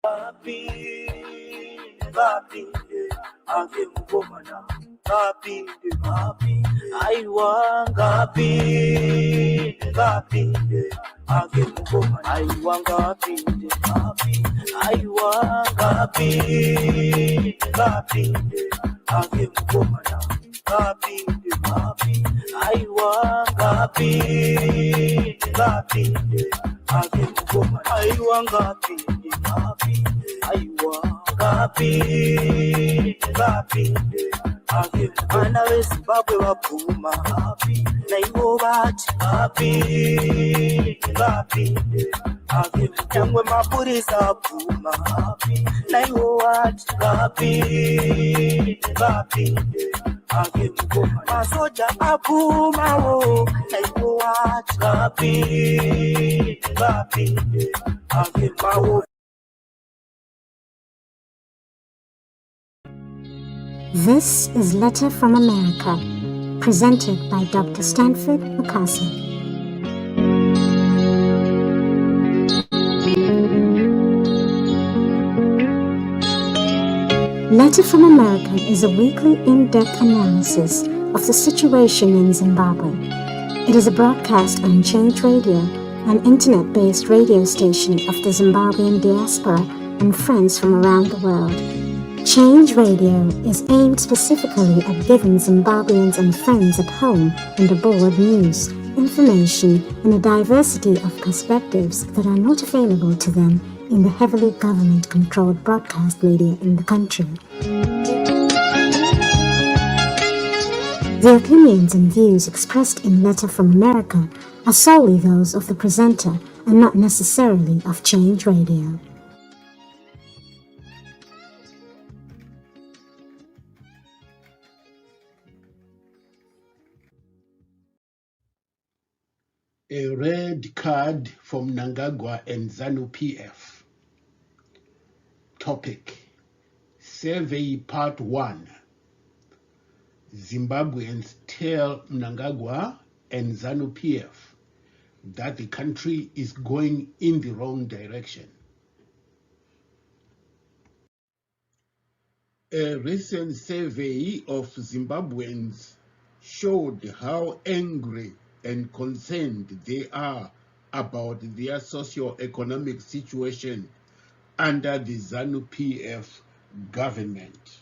Ngapinde ake mkomana ngapinde aiwa ngapinde ake mkomana aiwa ngapinde aiwa ngapinde ake mkomana ngapinde aiwa ngapinde ake mkomana aiwa ngapinde aiwa ngapinde ake bana beZimbabwe baphuma naibo bathi ngapinde ake nyangwe mapurisa aphuma naibo bathi ngapinde ake mkomana masoja aphuma wo naibo bathi ngapinde ake mawo. This is Letter from America, presented by Dr. Stanford Mukase. Letter from America is a weekly in-depth analysis of the situation in Zimbabwe. It is a broadcast on Change Radio, an internet-based radio station of the Zimbabwean diaspora and friends from around the world. Change Radio is aimed specifically at giving Zimbabweans and friends at home and abroad news, information, and a diversity of perspectives that are not available to them in the heavily government-controlled broadcast media in the country. The opinions and views expressed in Letter from America are solely those of the presenter and not necessarily of Change Radio. A red card from Mnangagwa and Zanu PF. Topic: Survey Part 1. Zimbabweans tell Mnangagwa and Zanu PF that the country is going in the wrong direction. A recent survey of Zimbabweans showed how angry and concerned they are about their socio-economic situation under the ZANU PF government.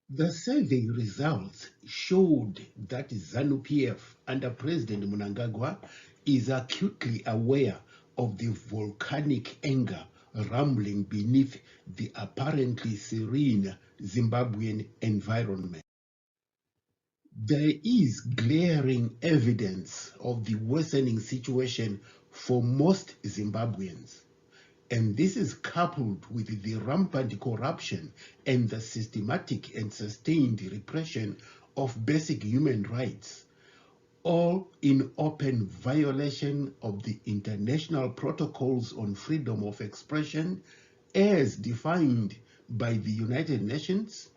The survey results showed that ZANU PF under President Mnangagwa is acutely aware of the volcanic anger rumbling beneath the apparently serene Zimbabwean environment. There is glaring evidence of the worsening situation for most Zimbabweans, and this is coupled with the rampant corruption and the systematic and sustained repression of basic human rights, all in open violation of the international protocols on freedom of expression as defined by the United Nations,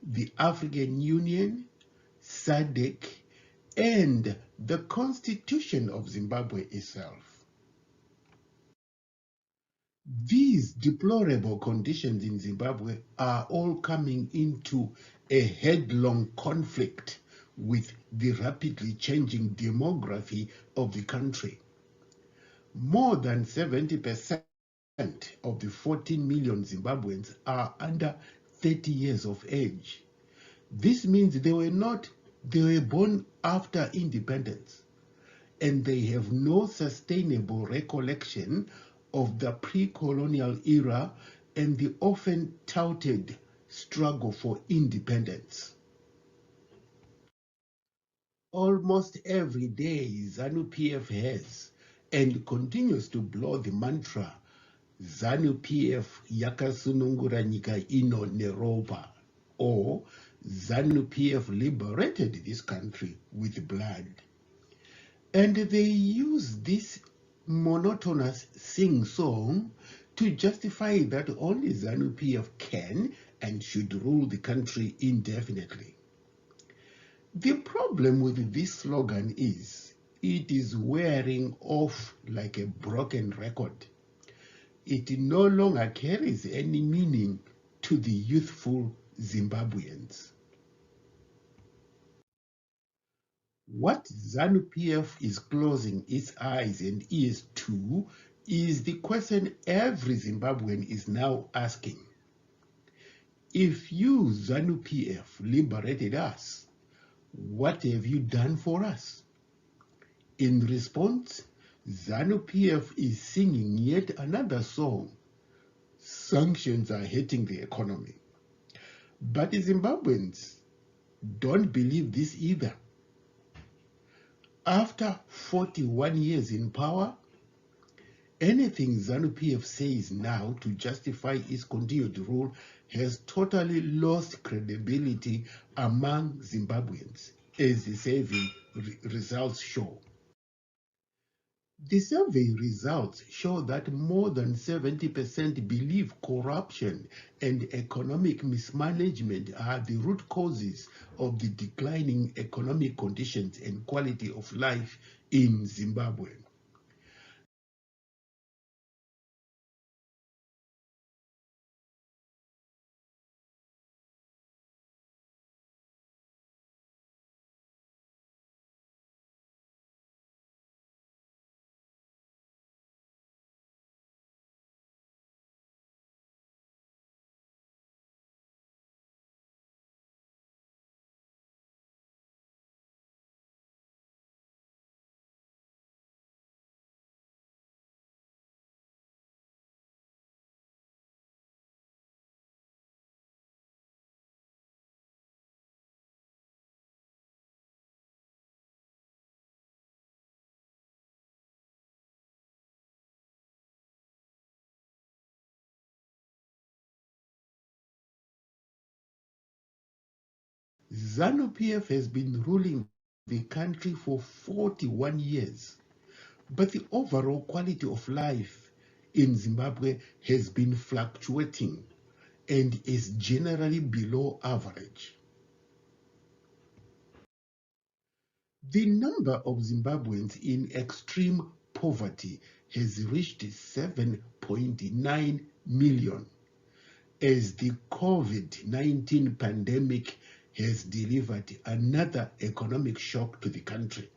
the African Union, SADC, and the Constitution of Zimbabwe itself. These deplorable conditions in Zimbabwe are all coming into a headlong conflict with the rapidly changing demography of the country. More than 70% of the 14 million Zimbabweans are under 30 years of age. This means they were born after independence, and they have no sustainable recollection of the pre-colonial era and the often touted struggle for independence. Almost every day, ZANU PF has and continues to blow the mantra, ZANU PF yakasunungura nyika ino neropa, or ZANU PF liberated this country with blood. And they use this monotonous sing-song to justify that only ZANU PF can and should rule the country indefinitely. The problem with this slogan is it is wearing off like a broken record. It no longer carries any meaning to the youthful Zimbabweans. What ZANU PF is closing its eyes and ears to is the question every Zimbabwean is now asking. If you, ZANU PF, liberated us, what have you done for us? In response, ZANU PF is singing yet another song. Sanctions are hitting the economy. But the Zimbabweans don't believe this either. After 41 years in power, anything ZANU PF says now to justify its continued rule has totally lost credibility among Zimbabweans, as the survey results show. The survey results show that more than 70% believe corruption and economic mismanagement are the root causes of the declining economic conditions and quality of life in Zimbabwe. ZANU PF has been ruling the country for 41 years, but the overall quality of life in Zimbabwe has been fluctuating and is generally below average. The number of Zimbabweans in extreme poverty has reached 7.9 million as the COVID-19 pandemic has delivered another economic shock to the country.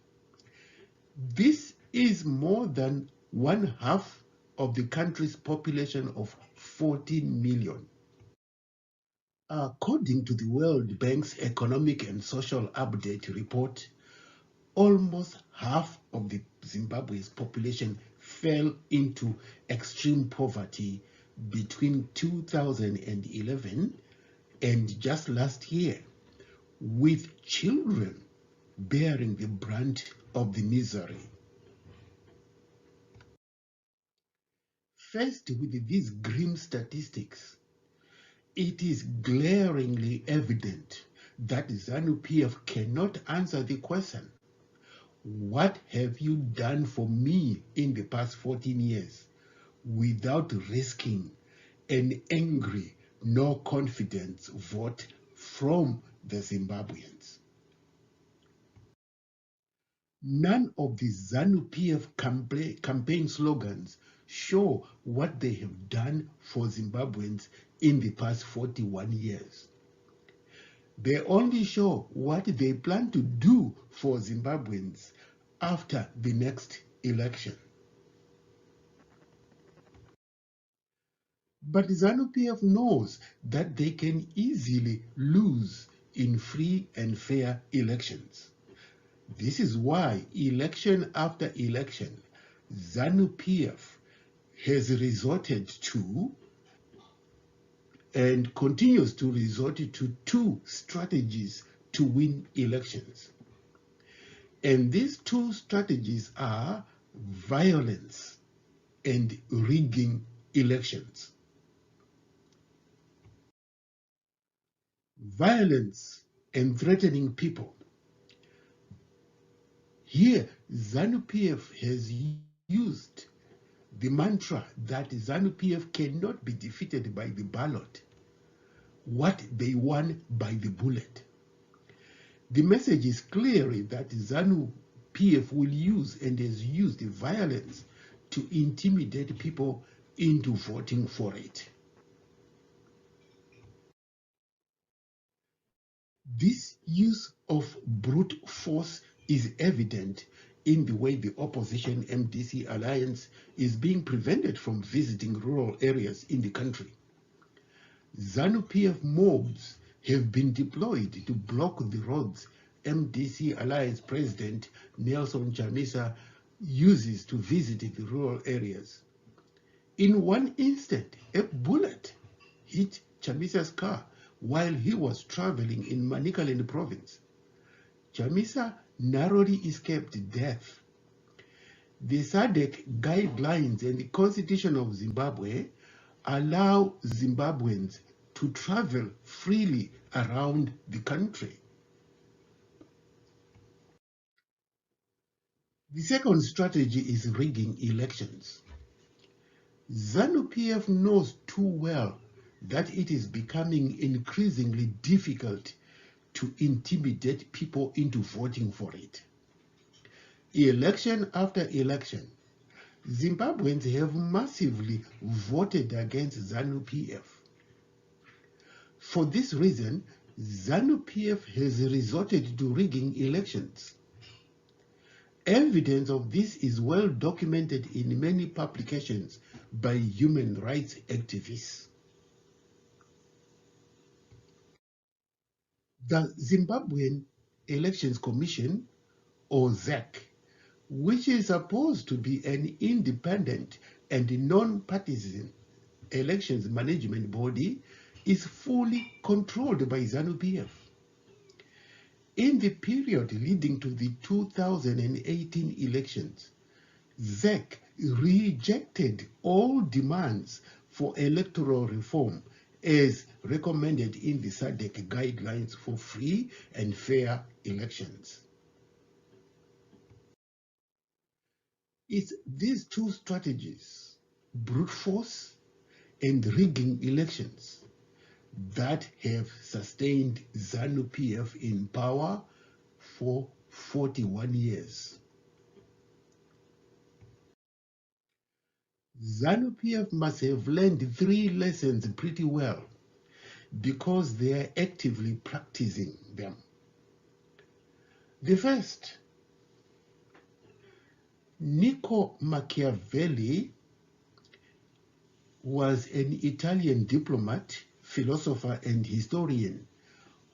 This is more than one half of the country's population of 14 million. According to the World Bank's Economic and Social Update report, almost half of the Zimbabwe's population fell into extreme poverty between 2011 and just last year, with children bearing the brunt of the misery. Faced with these grim statistics, it is glaringly evident that ZANU PF cannot answer the question, what have you done for me in the past 14 years, without risking an angry, no confidence vote from the Zimbabweans. None of the ZANU PF campaign slogans show what they have done for Zimbabweans in the past 41 years. They only show what they plan to do for Zimbabweans after the next election. But ZANU PF knows that they can easily lose in free and fair elections. This is why election after election, ZANU PF has resorted to and continues to resort to two strategies to win elections. And these two strategies are violence and rigging elections. Violence and threatening people. Here, ZANU PF has used the mantra that ZANU PF cannot be defeated by the ballot, what they won by the bullet. The message is clearly that ZANU PF will use and has used violence to intimidate people into voting for it. This use of brute force is evident in the way the opposition MDC alliance is being prevented from visiting rural areas in the country. ZANU PF mobs have been deployed to block the roads MDC alliance president Nelson Chamisa uses to visit the rural areas. In one instant, a bullet hit Chamisa's car while he was traveling in Manicaland province. Chamisa narrowly escaped death. The SADC guidelines and the Constitution of Zimbabwe allow Zimbabweans to travel freely around the country. The second strategy is rigging elections. ZANU PF knows too well that it is becoming increasingly difficult to intimidate people into voting for it. Election after election, Zimbabweans have massively voted against ZANU PF. For this reason, ZANU PF has resorted to rigging elections. Evidence of this is well documented in many publications by human rights activists. The Zimbabwean Elections Commission, or ZEC, which is supposed to be an independent and non-partisan elections management body, is fully controlled by ZANU PF. In the period leading to the 2018 elections, ZEC rejected all demands for electoral reform as recommended in the SADC guidelines for free and fair elections. It's these two strategies, brute force and rigging elections, that have sustained ZANU PF in power for 41 years. ZANU PF must have learned three lessons pretty well because they are actively practicing them. The first, Niccolo Machiavelli was an Italian diplomat, philosopher, and historian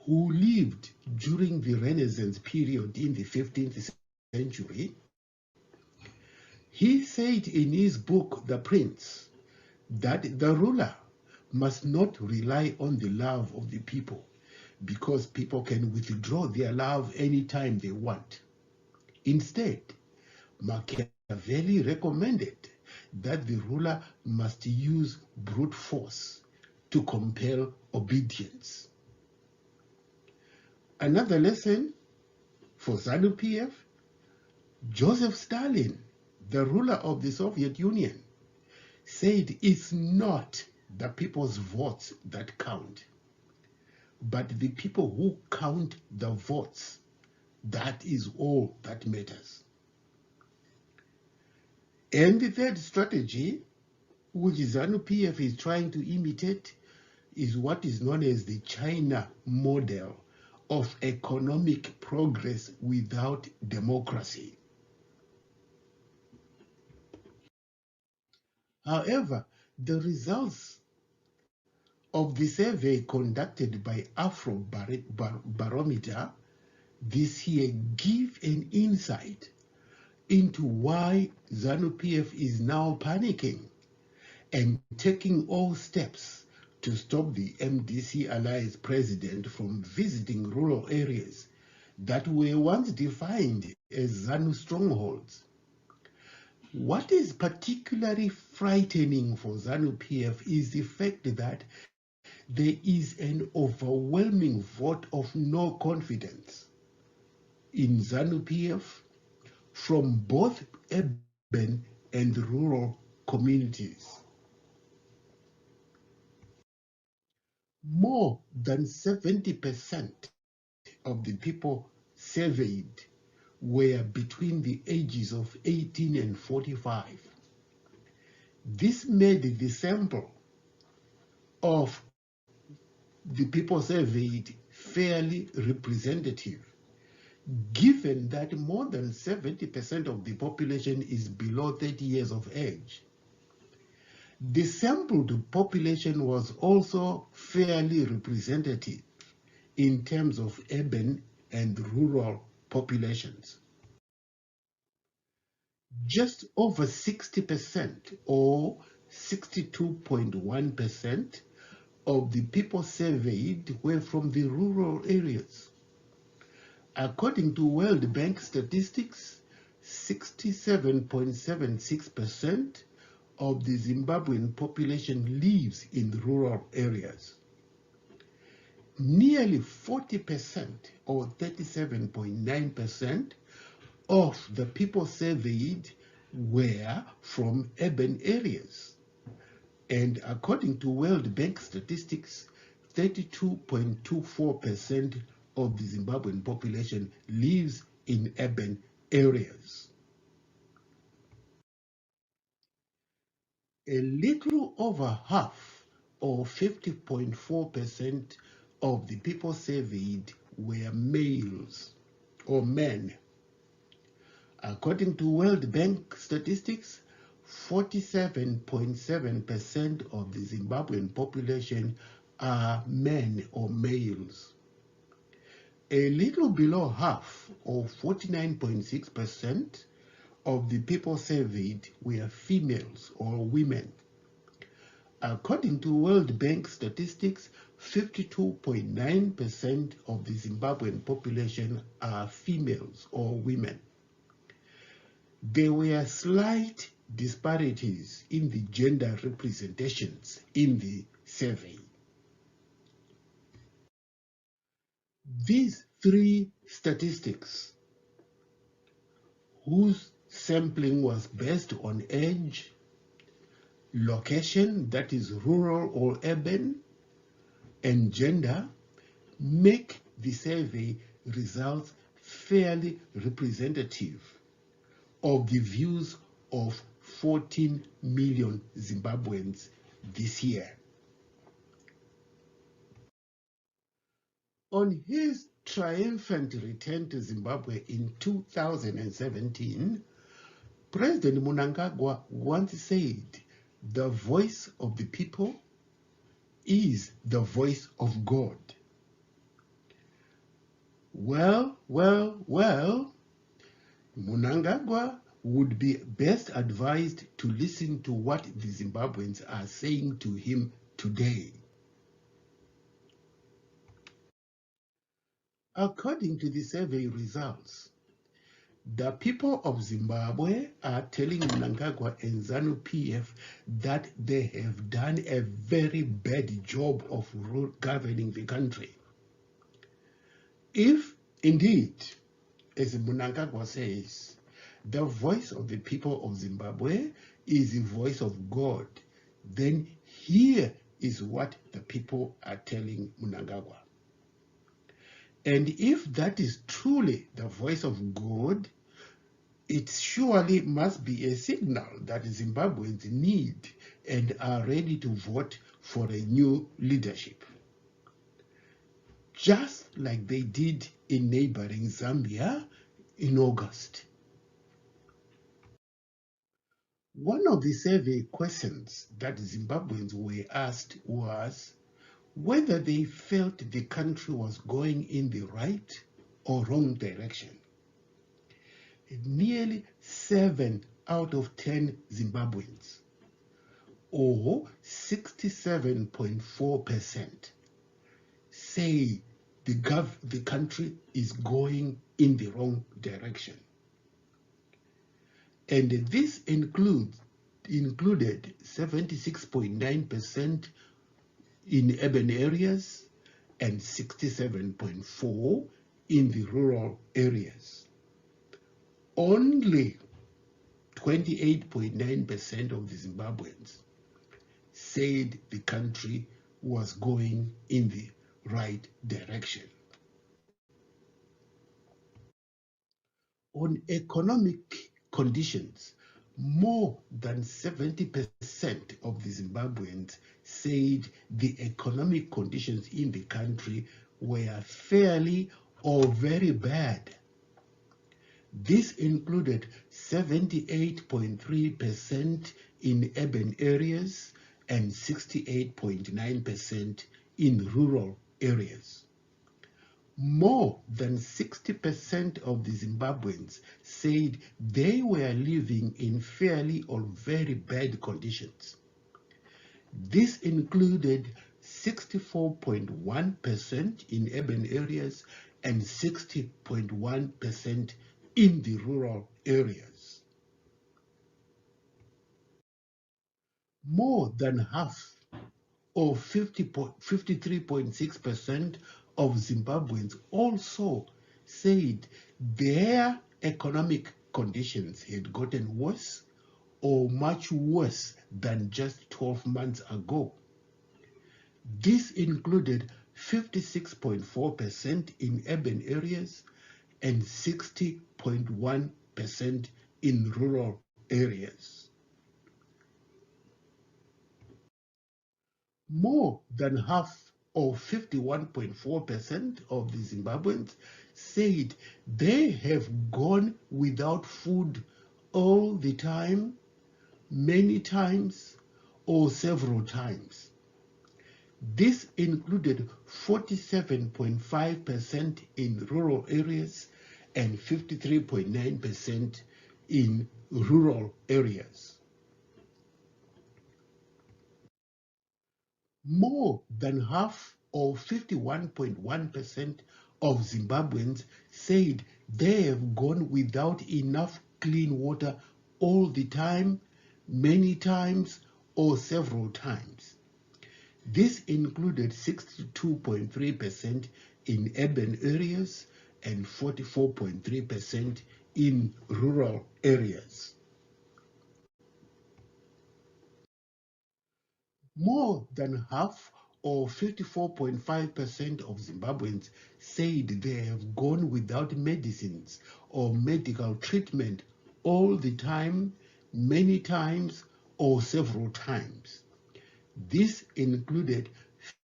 who lived during the Renaissance period in the 15th century. He said in his book, The Prince, that the ruler must not rely on the love of the people because people can withdraw their love anytime they want. Instead, Machiavelli recommended that the ruler must use brute force to compel obedience. Another lesson for ZANU PF, Joseph Stalin, the ruler of the Soviet Union, said it's not the people's votes that count, but the people who count the votes. That is all that matters. And the third strategy, which ZANU PF is trying to imitate, is what is known as the China model of economic progress without democracy. However, the results of the survey conducted by Afrobarometer this year give an insight into why ZANU PF is now panicking and taking all steps to stop the MDC alliance president from visiting rural areas that were once defined as ZANU strongholds. What is particularly frightening for ZANU PF is the fact that there is an overwhelming vote of no confidence in ZANU PF from both urban and rural communities. More than 70% of the people surveyed were between the ages of 18 and 45. This made the sample of the people surveyed fairly representative, given that more than 70% of the population is below 30 years of age. The sampled population was also fairly representative in terms of urban and rural populations. Just over 60% or 62.1% of the people surveyed were from the rural areas. According to World Bank statistics, 67.76% of the Zimbabwean population lives in rural areas. Nearly 40% or 37.9% of the people surveyed were from urban areas. And according to World Bank statistics, 32.24% of the Zimbabwean population lives in urban areas. A little over half, or 50.4%, of the people surveyed were males or men. According to World Bank statistics, 47.7% of the Zimbabwean population are men or males. A little below half, or 49.6%, of the people surveyed were females or women. According to World Bank statistics, 52.9% of the Zimbabwean population are females or women. There were slight disparities in the gender representations in the survey. These three statistics, whose sampling was based on age, location, that is rural or urban, and gender, make the survey results fairly representative of the views of 14 million Zimbabweans this year. On his triumphant return to Zimbabwe in 2017, President Mnangagwa once said, "The voice of the people is the voice of God." Well, Mnangagwa would be best advised to listen to what the Zimbabweans are saying to him today. According to the survey results, the people of Zimbabwe are telling Mnangagwa and Zanu PF that they have done a very bad job of governing the country. If indeed, as Mnangagwa says, the voice of the people of Zimbabwe is the voice of God, then here is what the people are telling Mnangagwa. And if that is truly the voice of God, it surely must be a signal that Zimbabweans need and are ready to vote for a new leadership, just like they did in neighboring Zambia in August. One of the survey questions that Zimbabweans were asked was whether they felt the country was going in the right or wrong direction. Nearly 7 out of 10 Zimbabweans, or 67.4%, say the country is going in the wrong direction. And this included 76.9% in urban areas and 67.4% in the rural areas. Only 28.9% of the Zimbabweans said the country was going in the right direction. On economic conditions, more than 70% of the Zimbabweans said the economic conditions in the country were fairly or very bad. This included 78.3% in urban areas and 68.9% in rural areas. More than 60% of the Zimbabweans said they were living in fairly or very bad conditions. This included 64.1% in urban areas and 60.1% in the rural areas. More than half, or 53.6% of Zimbabweans also said their economic conditions had gotten worse or much worse than just 12 months ago. This included 56.4% in urban areas and 60.1% in rural areas. More than half, or 51.4% of the Zimbabweans, said they have gone without food all the time, many times, or several times. This included 47.5% in rural areas and 53.9% in rural areas. More than half, or 51.1% of Zimbabweans, said they have gone without enough clean water all the time, many times, or several times. This included 62.3% in urban areas and 44.3% in rural areas. More than half, or 54.5% of Zimbabweans, said they have gone without medicines or medical treatment all the time, many times, or several times. This included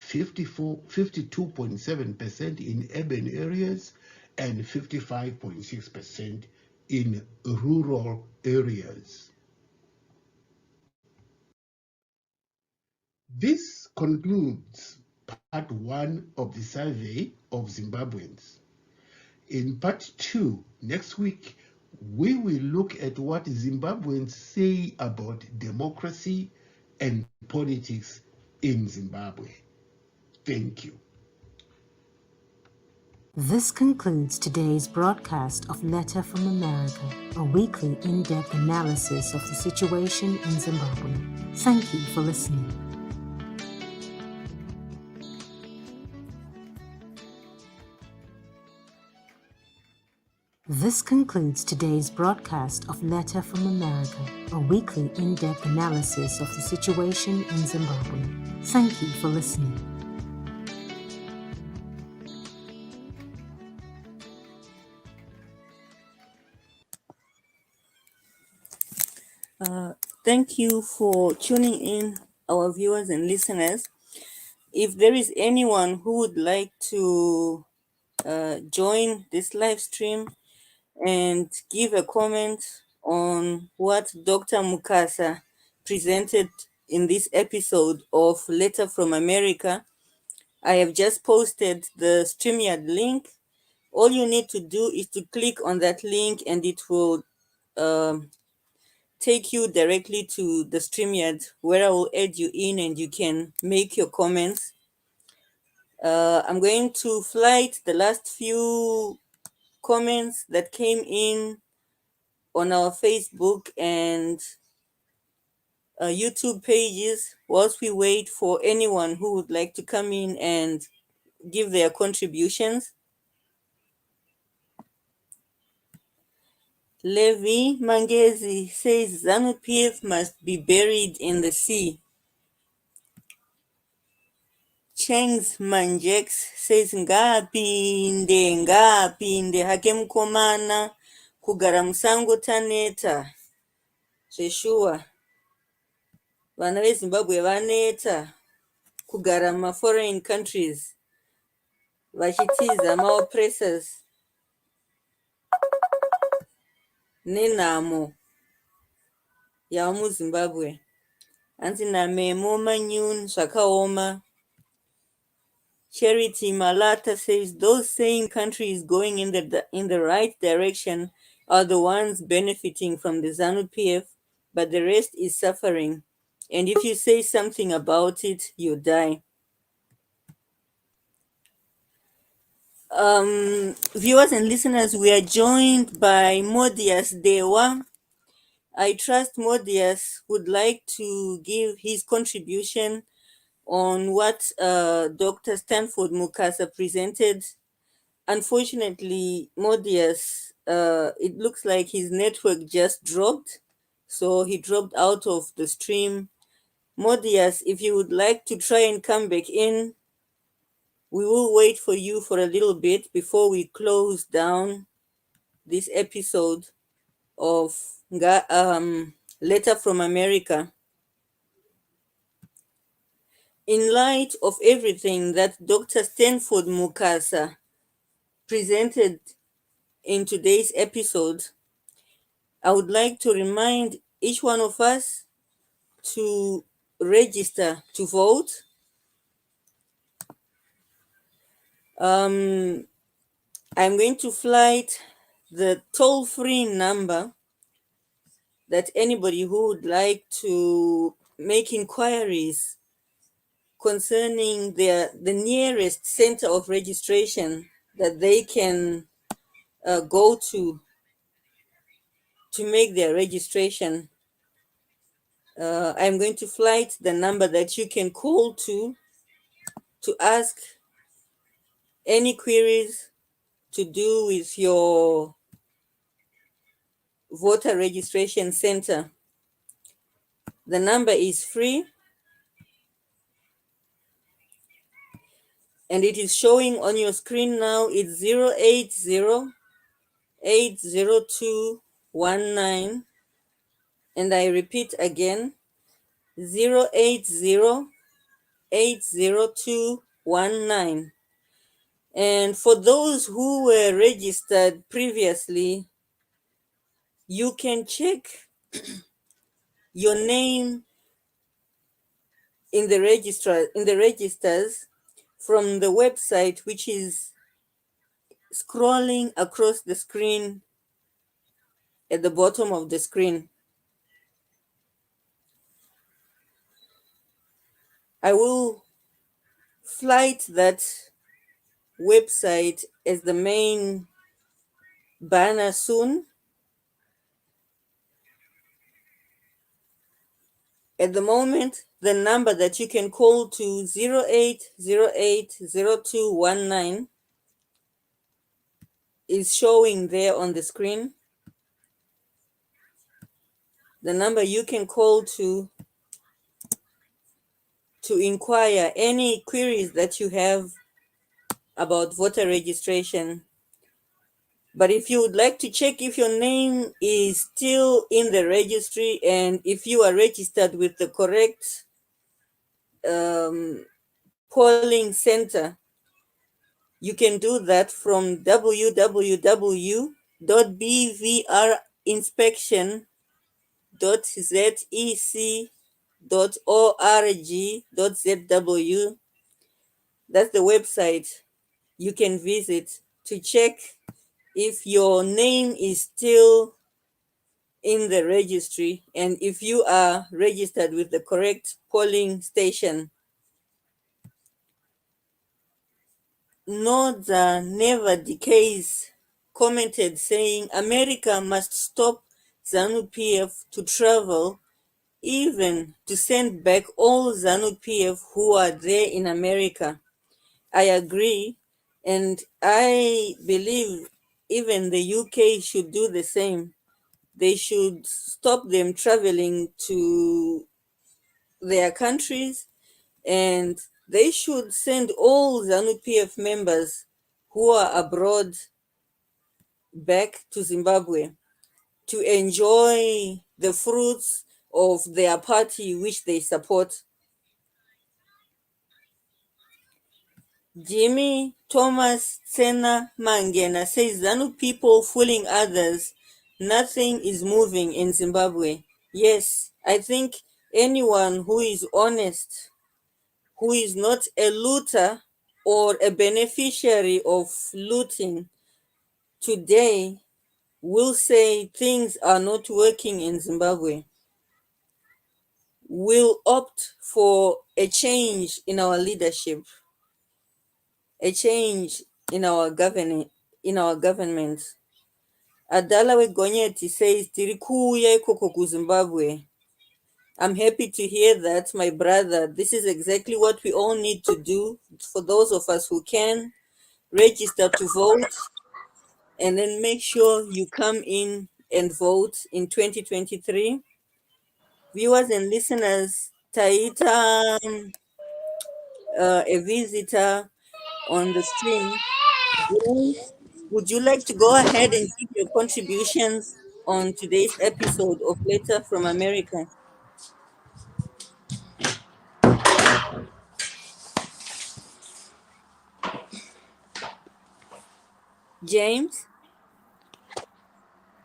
52.7% in urban areas and 55.6% in rural areas. This concludes part 1 of the survey of Zimbabweans. In part 2, next week, we will look at what Zimbabweans say about democracy and politics in Zimbabwe. Thank you. This concludes today's broadcast of Letter from America, a weekly in-depth analysis of the situation in Zimbabwe. Thank you for listening. This concludes today's broadcast of Letter from America, a weekly in-depth analysis of the situation in Zimbabwe. Thank you for listening. Thank you for tuning in, our viewers and listeners. If there is anyone who would like to join this live stream and give a comment on what Dr. Mukasa presented in this episode of Letter from America, I have just posted the StreamYard link. All you need to do is to click on that link and it will take you directly to the StreamYard where I will add you in and you can make your comments. I'm going to flight the last few comments that came in on our Facebook and YouTube pages whilst we wait for anyone who would like to come in and give their contributions. Levi Mangezi says ZANU PF must be buried in the sea. Changs Manjex says ngapinde hake mkomana kugara musango taneta zveshuwa. Vana vezimbabwe vaneta kugara mumaforeign countries vachitiza maoppressors nenhamo yava muzimbabwe. Hanzi namemo manyun zvakaoma. Charity Malata says those saying country is going in the right direction are the ones benefiting from the ZANU PF, but the rest is suffering. And if you say something about it, you die. Viewers and listeners, we are joined by Modias Dewa. I trust Modias would like to give his contribution on what Dr. Stanford Mukasa presented. Unfortunately, Modias, it looks like his network just dropped, so he dropped out of the stream. Modias, if you would like to try and come back in, we will wait for you for a little bit before we close down this episode of Letter from America. In light of everything that Dr. Stanford Mukasa presented in today's episode, I would like to remind each one of us to register to vote. I'm going to flight the toll-free number that anybody who would like to make inquiries concerning the nearest center of registration that they can go to make their registration. I'm going to flight the number that you can call to ask any queries to do with your voter registration center. The number is free and it is showing on your screen now. It's 080-802-19, and I repeat again, 080-802-19. And for those who were registered previously, you can check your name in the registers from the website, which is scrolling across the screen at the bottom of the screen. I will flight that website as the main banner soon. At the moment, the number that you can call to 08080219 is showing there on the screen. The number you can call to inquire any queries that you have about voter registration. But if you would like to check if your name is still in the registry and if you are registered with the correct polling center, you can do that from www.bvrinspection.zec.org.zw. That's the website you can visit to check if your name is still in the registry and if you are registered with the correct polling station. Noda Never Decays commented saying America must stop ZANU PF to travel, even to send back all ZANU PF who are there in America. I agree, and I believe even the UK should do the same. They should stop them traveling to their countries, and they should send all ZANU PF members who are abroad back to Zimbabwe to enjoy the fruits of their party which they support. Jimmy Thomas Tsena Mangena says ZANU people fooling others. Nothing is moving in Zimbabwe. Yes, I think anyone who is honest, who is not a looter or a beneficiary of looting today will say things are not working in Zimbabwe, will opt for a change in our leadership, a change in our government. Adalawe Gonyeti says tiri kuuya ikoko ku Zimbabwe. I'm happy to hear that, my brother. This is exactly what we all need to do. For those of us who can, register to vote and then make sure you come in and vote in 2023. Viewers and listeners, Taita, a visitor on the stream. James, would you like to go ahead and give your contributions on today's episode of Letter from America? James,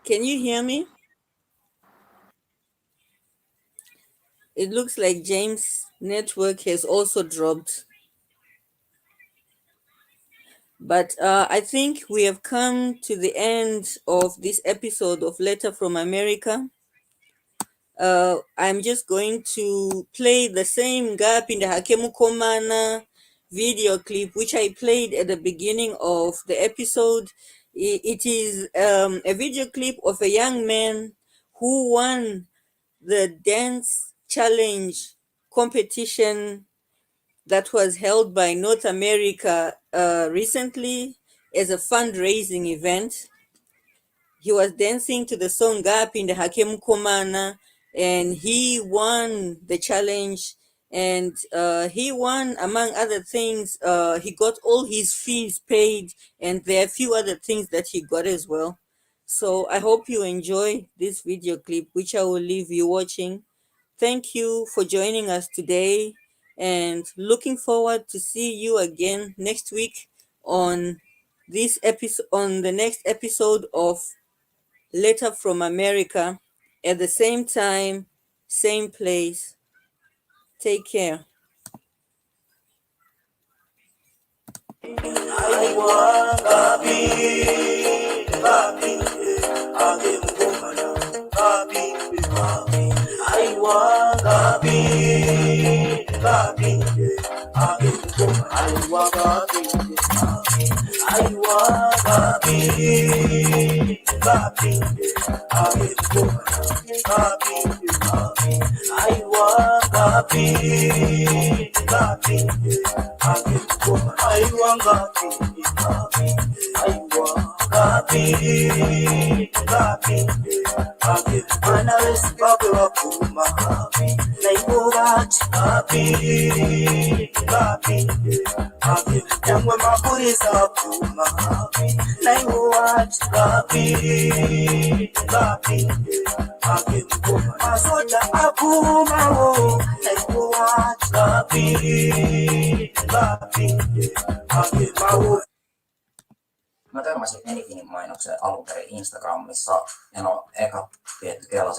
can you hear me? It looks like James' network has also dropped. But I think we have come to the end of this episode of Letter from America. I'm just going to play the same Gap in the Hakemukomana video clip, which I played at the beginning of the episode. It is a video clip of a young man who won the dance challenge competition that was held by North America recently as a fundraising event. He was dancing to the song Gap in the Hakem Komana, and he won the challenge. And he won, among other things, he got all his fees paid, and there are a few other things that he got as well. So I hope you enjoy this video clip, which I will leave you watching. Thank you for joining us today, and looking forward to see you again next week on this episode, on the next episode of Letter from America, at the same time, same place. Take care. Mana weZimbabwe wapfuma naivo vati nyangwe mapurisa apfuma naivo vati masoja apfumawo naivo vati. Mä törmäsin Anythingin mainokseen alun perin Instagramissa, ja no eka tietty kela